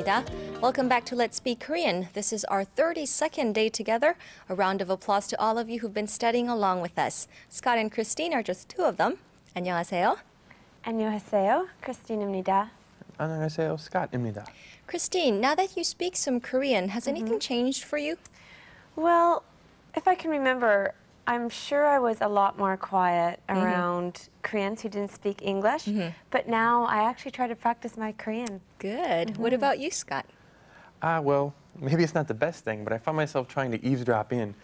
Christine입니다. Welcome back to Let's Speak Korean. This is our 32nd day together. A round of applause to all of you who've been studying along with us. Scott and Christine are just two of them. 안녕하세요. 안녕하세요. Christine입니다. 안녕하세요. Scott입니다. Christine, now that you speak some Korean, has anything changed for you? Well, if I can remember, I'm sure I was a lot more quiet around Koreans who didn't speak English, but now I actually try to practice my Korean. Good. What about you, Scott? Well, maybe it's not the best thing, but I found myself trying to eavesdrop in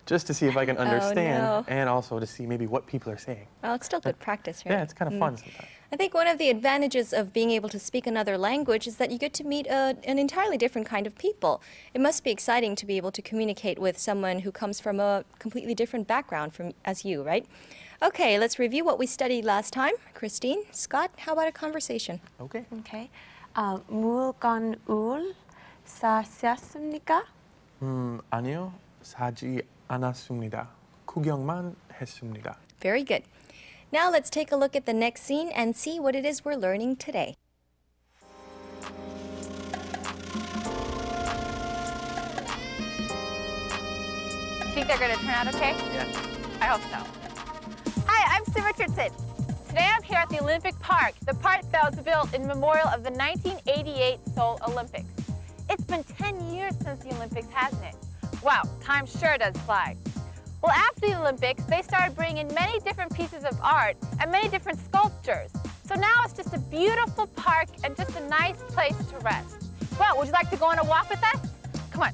just to see if I can understand and also to see maybe what people are saying. Well, it's still good practice, right? Yeah, it's kind of fun sometimes. I think one of the advantages of being able to speak another language is that you get to meet an entirely different kind of people. It must be exciting to be able to communicate with someone who comes from a completely different background as you, right? Okay, let's review what we studied last time. Christine, Scott, how about a conversation? Okay. Okay. 물건을 사셨습니까? 아니요. 사지 않았습니다. 구경만 했습니다. Very good. Now let's take a look at the next scene and see what it is we're learning today. Think they're going to turn out okay? Yeah. I hope so. Hi, I'm Sue Richardson. Today I'm here at the Olympic Park, the park that was built in memorial of the 1988 Seoul Olympics. It's been 10 years since the Olympics, hasn't it? Wow, time sure does fly. Well, after the Olympics, they started bringing in many different pieces of art and many different sculptures. So now it's just a beautiful park and just a nice place to rest. Well, would you like to go on a walk with us? Come on.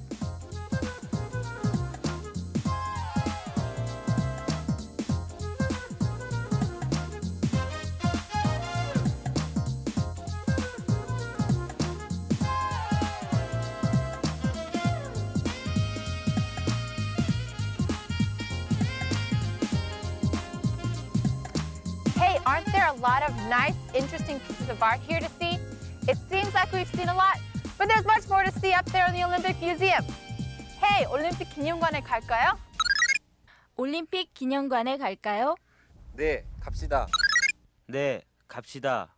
Aren't there a lot of nice, interesting pieces of art here to see? It seems like we've seen a lot, but there's much more to see up there in the Olympic Museum. Hey, 올림픽 기념관에 갈까요? 올림픽 기념관에 갈까요? 네, 갑시다. 네, 갑시다.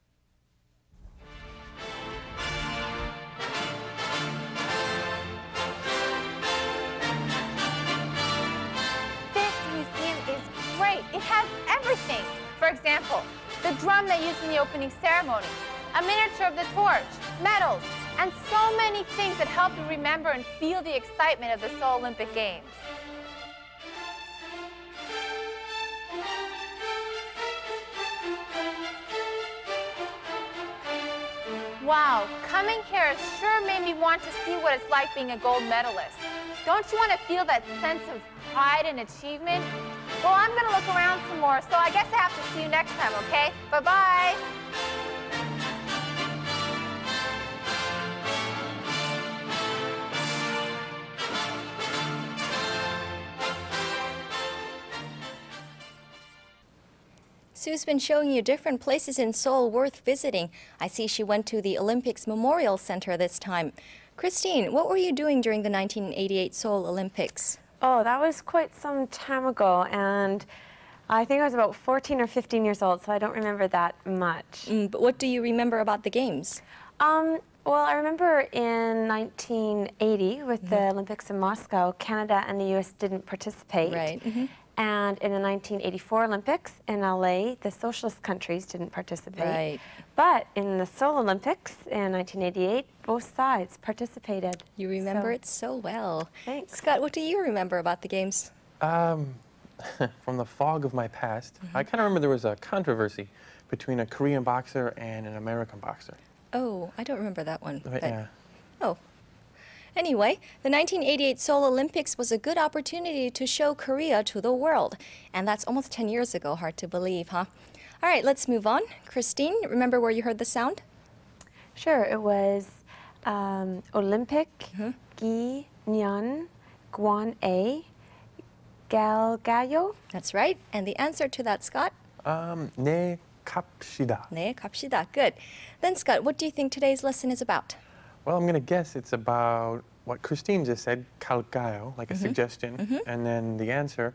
This museum is great. It has everything. For example, the drum they used in the opening ceremony, a miniature of the torch, medals, and so many things that help you remember and feel the excitement of the Seoul Olympic Games. Wow, coming here sure made me want to see what it's like being a gold medalist. Don't you want to feel that sense of pride and achievement? Well, I'm going to look around some more, so I guess I have to see you next time, okay? Bye-bye. Sue's been showing you different places in Seoul worth visiting. I see she went to the Olympics Memorial Center this time. Christine, what were you doing during the 1988 Seoul Olympics? Oh, that was quite some time ago, and I think I was about 14 or 15 years old, so I don't remember that much. But what do you remember about the Games? Well, I remember in 1980 with the Olympics in Moscow, Canada and the US didn't participate. Right. And in the 1984 Olympics in LA, the socialist countries didn't participate. Right. But in the Seoul Olympics in 1988, both sides participated. You remember it so well. Thanks. Scott, what do you remember about the Games? From the fog of my past, I kind of remember there was a controversy between a Korean boxer and an American boxer. Oh, I don't remember that one. Right, yeah. Oh. Anyway, the 1988 Seoul Olympics was a good opportunity to show Korea to the world. And that's almost 10 years ago. Hard to believe, huh? All right, let's move on. Christine, remember where you heard the sound? Sure, it was 올림픽 기념관에 갈까요? That's right. And the answer to that, Scott? 네, 갑시다. 네, 갑시다. Good. Then, Scott, what do you think today's lesson is about? Well, I'm going to guess it's about what Christine just said, 갈까요, like a suggestion, and then the answer,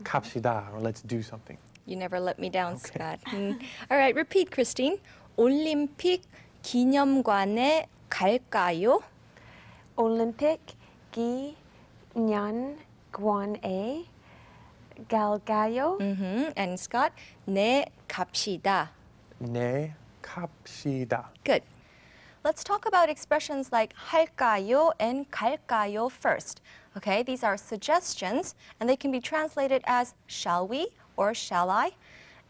갑시다, or let's do something. You never let me down, Scott. All right, repeat, Christine. 올림픽 기념관에 갈까요? 올림픽 기념관에 갈까요? And Scott, 네, 갑시다. 네, 갑시다. Good. Let's talk about expressions like 할까요 and 갈까요 first. Okay, these are suggestions, and they can be translated as shall we or shall I.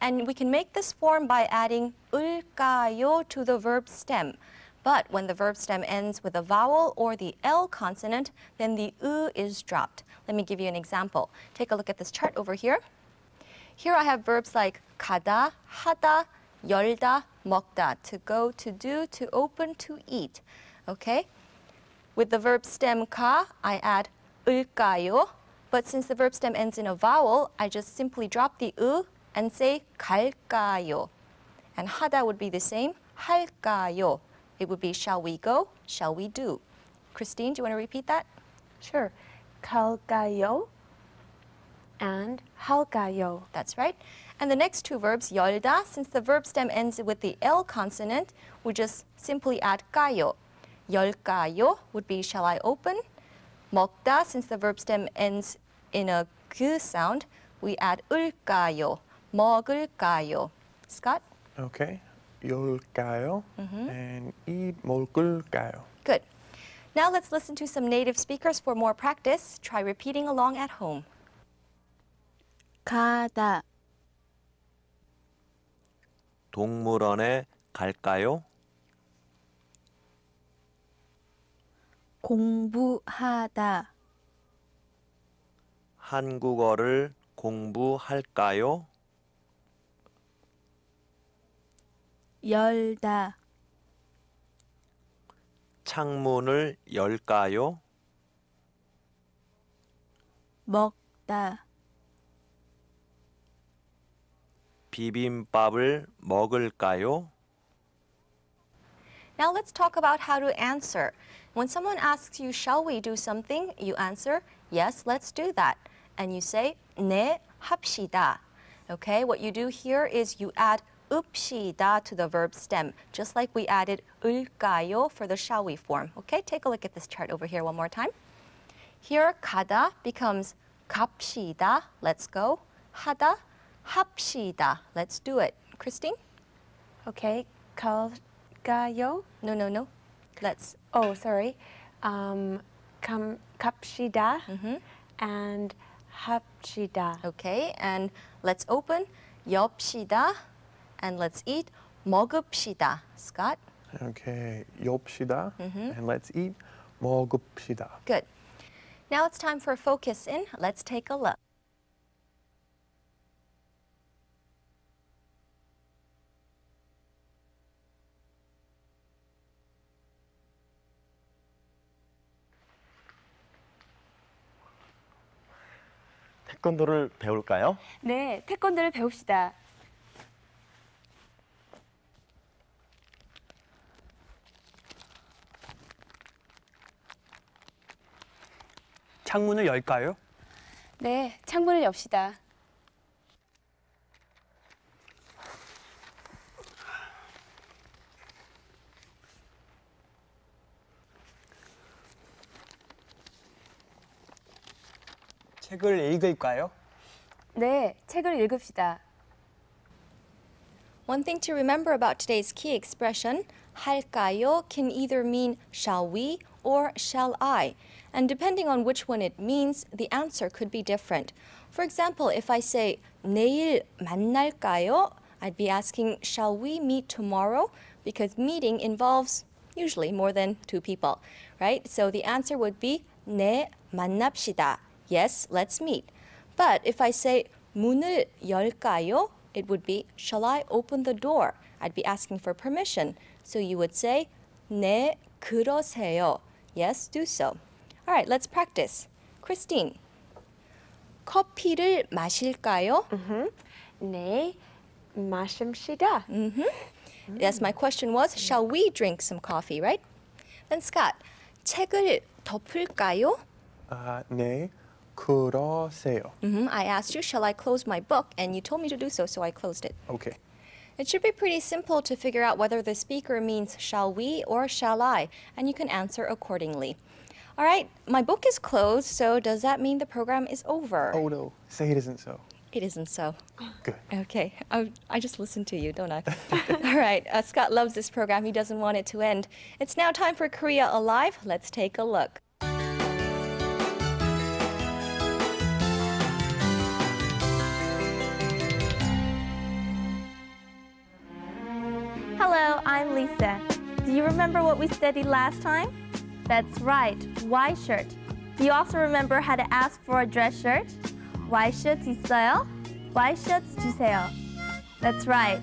And we can make this form by adding 을까요 to the verb stem. But when the verb stem ends with a vowel or the L consonant, then the ı is dropped. Let me give you an example. Take a look at this chart over here. Here I have verbs like 가다, 하다, 열다, 먹다, to go, to do, to open, to eat. Okay? With the verb stem 가, I add 을까요. But since the verb stem ends in a vowel, I just simply drop the ı and say 갈까요. And 하다 would be the same, 할까요. It would be shall we go, shall we do. Christine, do you want to repeat that? Sure. 갈까요 and 할까요. That's right. And the next two verbs, 열다, since the verb stem ends with the L consonant, we just simply add 까요. 열까요 would be shall I open. 먹다, since the verb stem ends in a 그 sound, we add 을까요. 먹을까요. Scott? Okay. 열까요? And eat 먹을까요? Good. Now let's listen to some native speakers for more practice. Try repeating along at home. 가다. 동물원에 갈까요? 공부하다. 한국어를 공부할까요? 열다. 창문을 열까요? 먹다. 비빔밥을 먹을까요? Now let's talk about how to answer. When someone asks you, shall we do something? You answer, yes, let's do that. And you say, 네, 합시다. Okay, what you do here is you add 읍시다 to the verb stem, just like we added 을까요 for the shall we form. Okay, take a look at this chart over here one more time. Here, 가다 becomes 갑시다, let's go. 하다, 합시다, let's do it. Christine? Okay. 갈까요? No. Let's. Oh, sorry. 갑시다 and 합시다. Okay, and let's open. 엽시다. And let's eat. 먹읍시다. Scott? Okay. 엽시다. And let's eat 먹읍시다. Good. Now it's time for focus in. Let's take a look. 태권도를 배울까요? 네, 태권도를 배웁시다. 창문을 열까요? 네, 창문을 엽시다. 책을 읽을까요? 네, 책을 읽읍시다. One thing to remember about today's key expression, 할까요, can either mean shall we or shall I. And depending on which one it means, the answer could be different. For example, if I say 내일 만날까요, I'd be asking, shall we meet tomorrow? Because meeting involves usually more than two people, right? So the answer would be 네, 만납시다. Yes, let's meet. But if I say 문을 열까요, it would be, shall I open the door? I'd be asking for permission. So you would say, 네, 그러세요. Yes, do so. All right, let's practice. Christine, 커피를 마실까요? 네, 마십시다. Yes, my question was, shall we drink some coffee, right? Then Scott, 책을 덮을까요? 네, 그러세요. I asked you, shall I close my book? And you told me to do so, so I closed it. Okay. It should be pretty simple to figure out whether the speaker means shall we or shall I, and you can answer accordingly. All right, my book is closed, so does that mean the program is over? Oh no, say it isn't so. It isn't so. Good. Okay, I just listened to you, don't I? All right, Scott loves this program. He doesn't want it to end. It's now time for Korea Alive. Let's take a look. Hello, I'm Lisa. Do you remember what we studied last time? That's right, Y-shirt. Do you also remember how to ask for a dress shirt? Y-shirt 있어요? Y-shirt 주세요. That's right.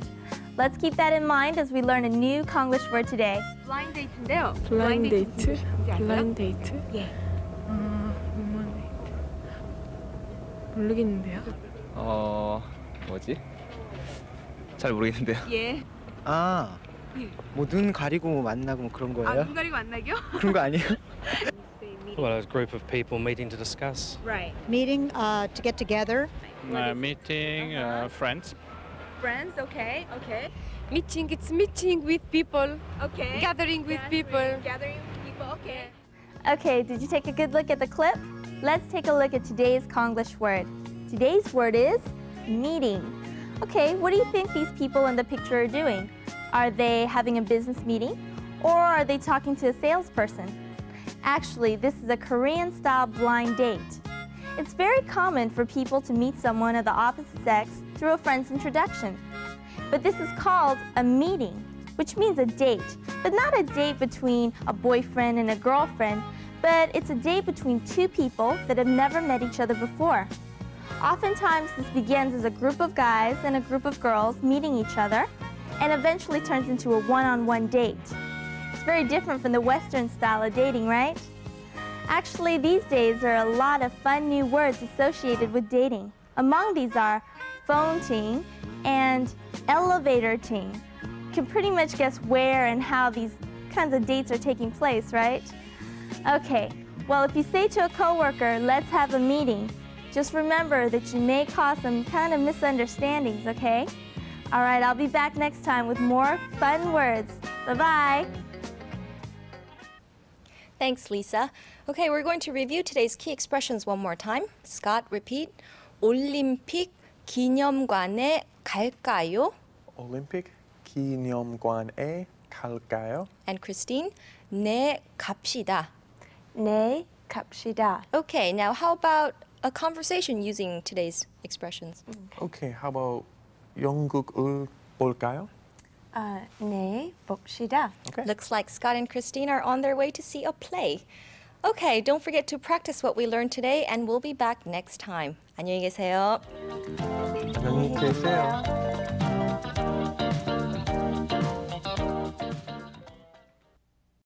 Let's keep that in mind as we learn a new Konglish word today. 블라인드 데이트인데요. 블라인드 데이트? 뭔지 아세요? 블라인드 데이트? 예. 뭐만 데이트? 모르겠는데요. 뭐지? 잘 모르겠는데요. 예. 아, 뭐 눈 가리고 만나고 뭐 그런 거예요? 눈 가리고 만나기요? 그런 거 아니에요? Well, a group of people meeting to discuss. Right. Meeting to get together. Meeting friends. Friends, okay, okay. Meeting, it's meeting with people. Okay. Gathering with people. Gathering with people, okay. Okay, did you take a good look at the clip? Let's take a look at today's Konglish word. Today's word is meeting. Okay, what do you think these people in the picture are doing? Are they having a business meeting? Or are they talking to a salesperson? Actually, this is a Korean-style blind date. It's very common for people to meet someone of the opposite sex through a friend's introduction. But this is called a meeting, which means a date, but not a date between a boyfriend and a girlfriend, but it's a date between two people that have never met each other before. Oftentimes, this begins as a group of guys and a group of girls meeting each other, and eventually turns into a one-on-one date. It's very different from the Western style of dating, right? Actually, these days there are a lot of fun new words associated with dating. Among these are phone ting and elevator ting. You can pretty much guess where and how these kinds of dates are taking place, right? Okay, well, if you say to a coworker, let's have a meeting, just remember that you may cause some kind of misunderstandings, okay? All right, I'll be back next time with more fun words. Bye-bye. Thanks, Lisa. Okay, we're going to review today's key expressions one more time. Scott, repeat. 올림픽 기념관에 갈까요? 올림픽 기념관에 갈까요? And Christine, 네, 갑시다. 네, 갑시다. Okay, now how about a conversation using today's expressions? Okay, how about 연극을 볼까요? 네, 봅시다. Okay. Looks like Scott and Christine are on their way to see a play. Okay, don't forget to practice what we learned today, and we'll be back next time. 안녕히 계세요. 안녕히 계세요.